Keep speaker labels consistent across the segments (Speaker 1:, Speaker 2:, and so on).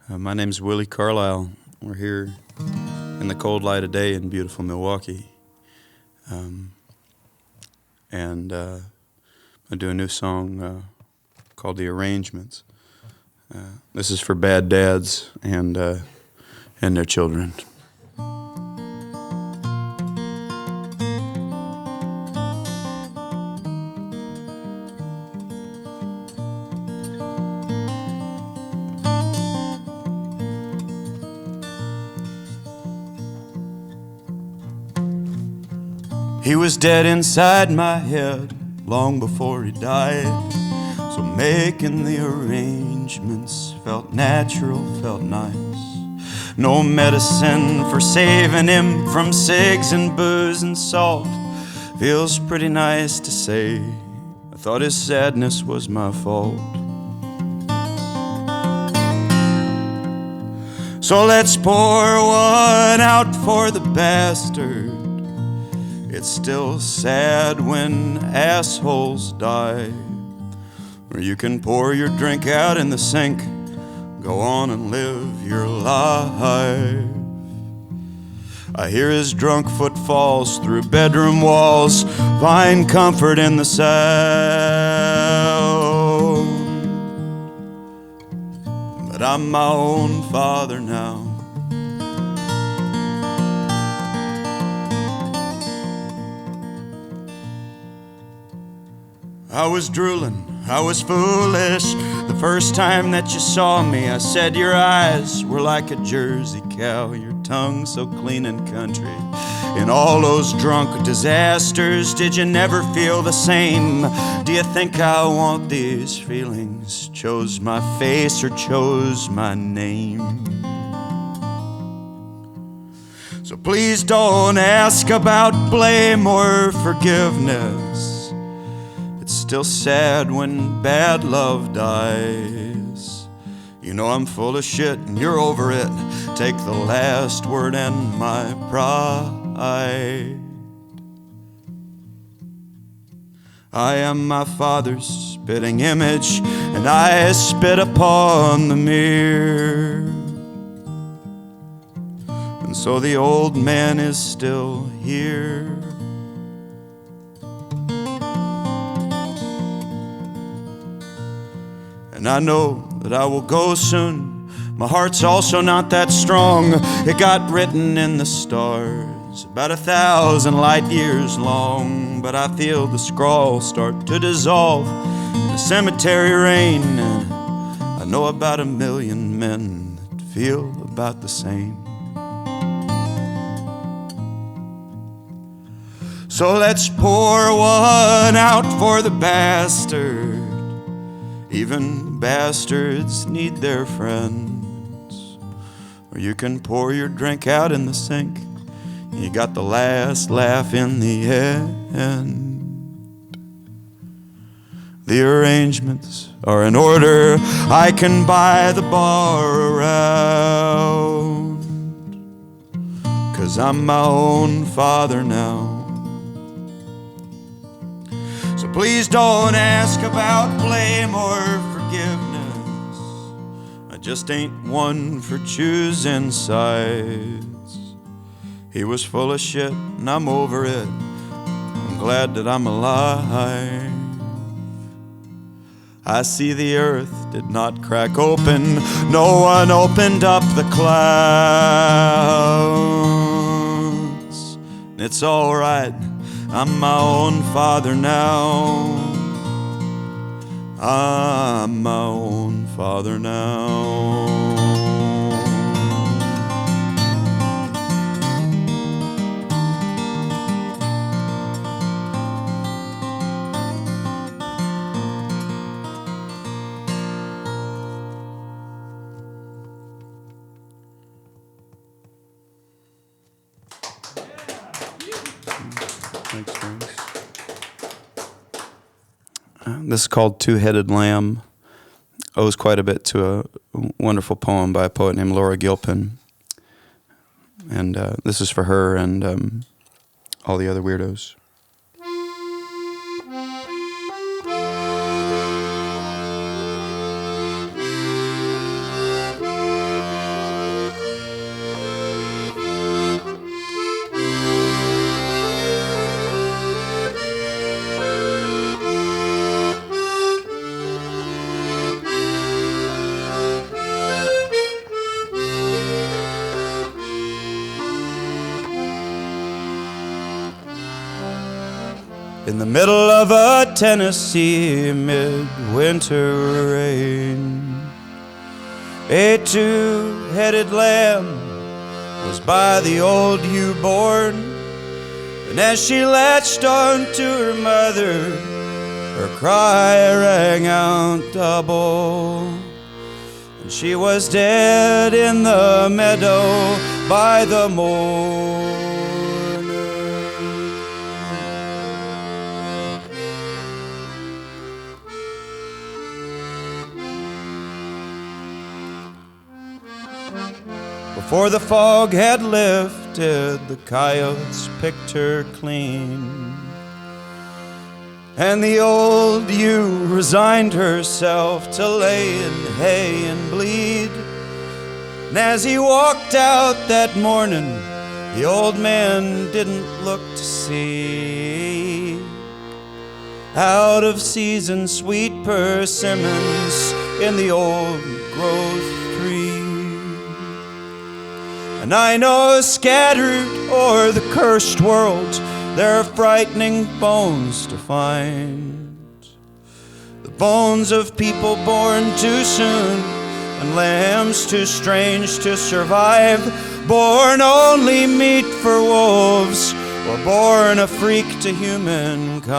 Speaker 1: My name's Willi Carlisle. We're here in the cold light of day in beautiful Milwaukee. And I do a new song called The Arrangements. This is for bad dads and their children. He was dead inside my head long before he died. So making the arrangements felt natural, felt nice. No medicine for saving him from cigs and booze and salt. Feels pretty nice to say I thought his sadness was my fault. So let's pour one out for the bastard. It's still sad when assholes die. Or you can pour your drink out in the sink. Go on and live your life. I hear his drunk footfalls through bedroom walls. Find comfort in the sound. But I'm my own father now. I was drooling, I was foolish. The first time that you saw me, I said your eyes were like a Jersey cow, your tongue so clean and country. In all those drunk disasters, did you never feel the same? Do you think I want these feelings? Chose my face or chose my name? So please don't ask about blame or forgiveness. It's still sad when bad love dies. You know I'm full of shit and you're over it. Take the last word and my pride. I am my father's spitting image, and I spit upon the mirror. And so the old man is still here. And I know that I will go soon. My heart's also not that strong. It got written in the stars, about 1,000 light years long. But I feel the scrawl start to dissolve in the cemetery rain. And I know about 1,000,000 men that feel about the same. So let's pour one out for the bastard. Even bastards need their friends. Or you can pour your drink out in the sink. You got the last laugh in the end. The arrangements are in order. I can buy the bar around. 'Cause I'm my own father now. So please don't ask about blame or forgiveness. I just ain't one for choosing sides. He was full of shit and I'm over it. I'm glad that I'm alive. I see the earth did not crack open. No one opened up the clouds. It's all right. I'm my own father now. I'm my own father now. This is called Two-Headed Lamb. Owes quite a bit to a wonderful poem by a poet named Laura Gilpin. And this is for her and all the other weirdos. in the middle of a Tennessee midwinter rain. A two-headed lamb was by the old ewe born, and as she latched onto her mother, her cry rang out double. And she was dead in the meadow by the morning. Before the fog had lifted, the coyotes picked her clean, and the old ewe resigned herself to lay in hay and bleed. And as he walked out that morning, the old man didn't look to see out of season sweet persimmons in the old growth tree. And I know scattered o'er the cursed world there are frightening bones to find, the bones of people born too soon and lambs too strange to survive, born only meat for wolves or born a freak to humankind.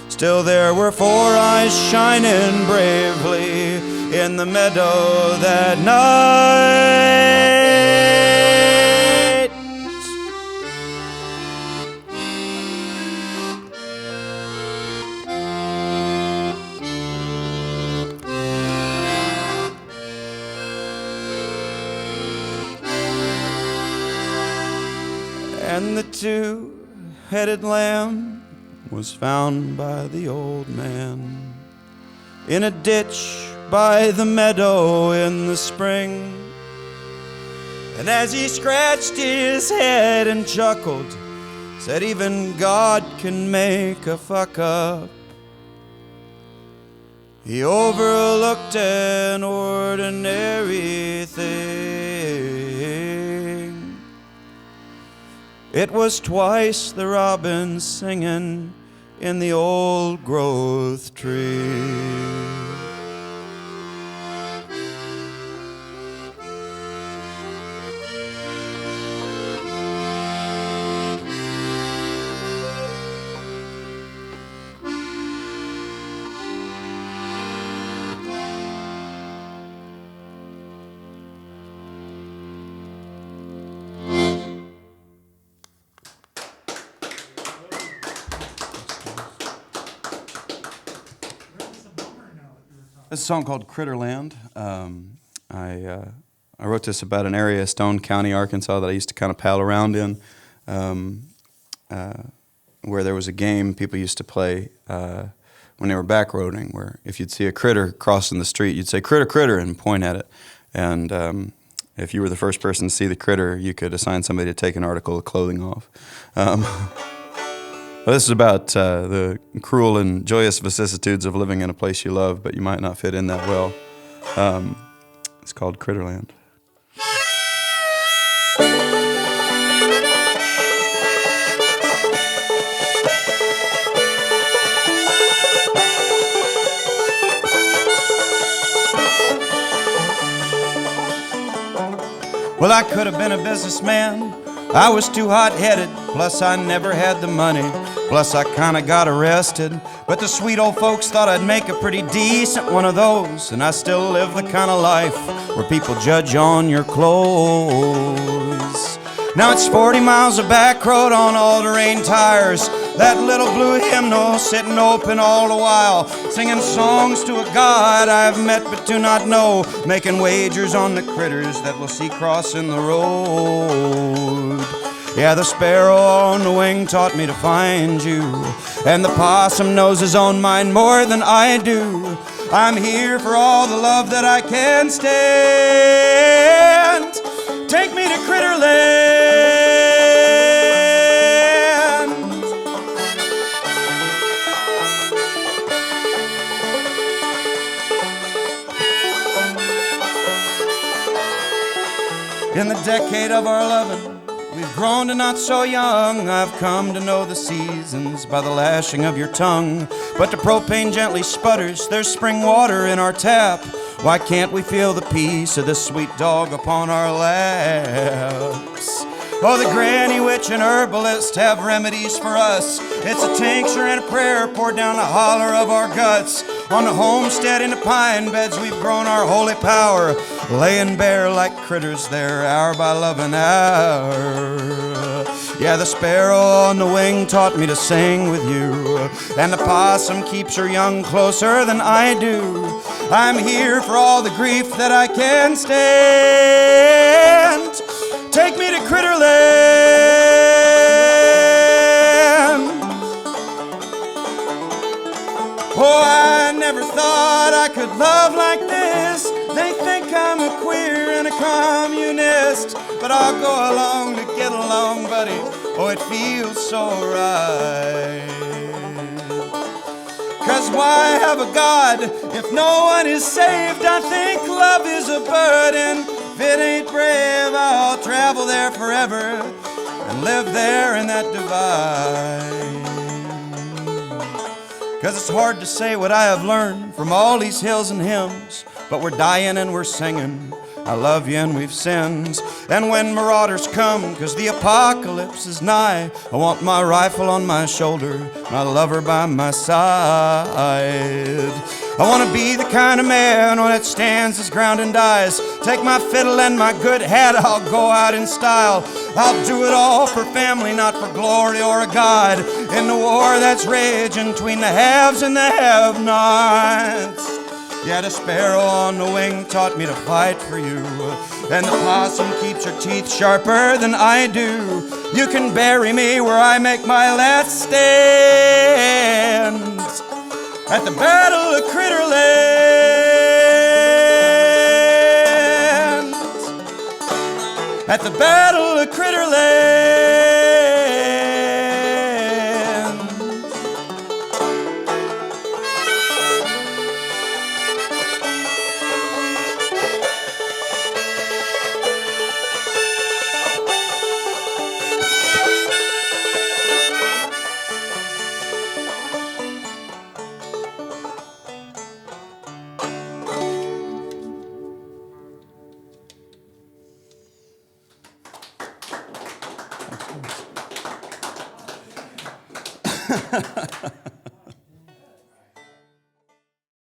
Speaker 1: Still there were four eyes shining bravely in the meadow that night. And the two-headed lamb was found by the old man in a ditch by the meadow in the spring. And as he scratched his head and chuckled, said even God can make a fuck up, he overlooked an ordinary thing. It was twice the robins singing in the old growth tree. This is a song called Critterland. I wrote this about an area, Stone County, Arkansas, that I used to kind of pal around in, where there was a game people used to play when they were backroading, where if you'd see a critter crossing the street, you'd say, "Critter, critter," and point at it. And if you were the first person to see the critter, you could assign somebody to take an article of clothing off. Well, this is about the cruel and joyous vicissitudes of living in a place you love, but you might not fit in that well. It's called Critterland. Well, I could have been a businessman. I was too hot-headed, plus I never had the money, plus I kinda got arrested. But the sweet old folks thought I'd make a pretty decent one of those, and I still live the kind of life where people judge on your clothes. Now it's 40 miles of back road on all-terrain tires, that little blue hymnal sitting open all the while, singing songs to a God I've met but do not know, making wagers on the critters that we'll see crossing the road. Yeah, the sparrow on the wing taught me to find you, and the possum knows his own mind more than I do. I'm here for all the love that I can stand. Take me to Critterland. In the decade of our loving, We've grown to not so young. I've come to know the seasons by the lashing of your tongue. But the propane gently sputters. There's spring water in our tap. Why can't we feel the peace of the sweet dog upon our laps? Oh, the granny witch and herbalist have remedies for us. It's a tincture and a prayer poured down the holler of our guts. On the homestead in the pine beds we've grown our holy power, laying bare like critters there, hour by loving hour. Yeah, the sparrow on the wing taught me to sing with you, and the possum keeps her young closer than I do. I'm here for all the grief that I can stand. Take me to Critterland. Oh, I never thought I could love like this. They think I'm a queer and a communist, but I'll go along to get along, buddy. Oh, it feels so right. 'Cause why have a God if no one is saved? I think love is a burden. If it ain't brave, I'll travel there forever and live there in that divide. 'Cause it's hard to say what I have learned from all these hills and hymns, but we're dying and we're singing, I love you and we've sinned. And when marauders come, 'cause the apocalypse is nigh, I want my rifle on my shoulder, my lover by my side. I want to be the kind of man that stands his ground and dies. Take my fiddle and my good hat, I'll go out in style. I'll do it all for family, not for glory or a god. In the war that's raging between the haves and the have-nots. Yeah, the sparrow on the wing taught me to fight for you, and the possum keeps her teeth sharper than I do. You can bury me where I make my last stand, at the Battle of Critterland. At the Battle of Critterland.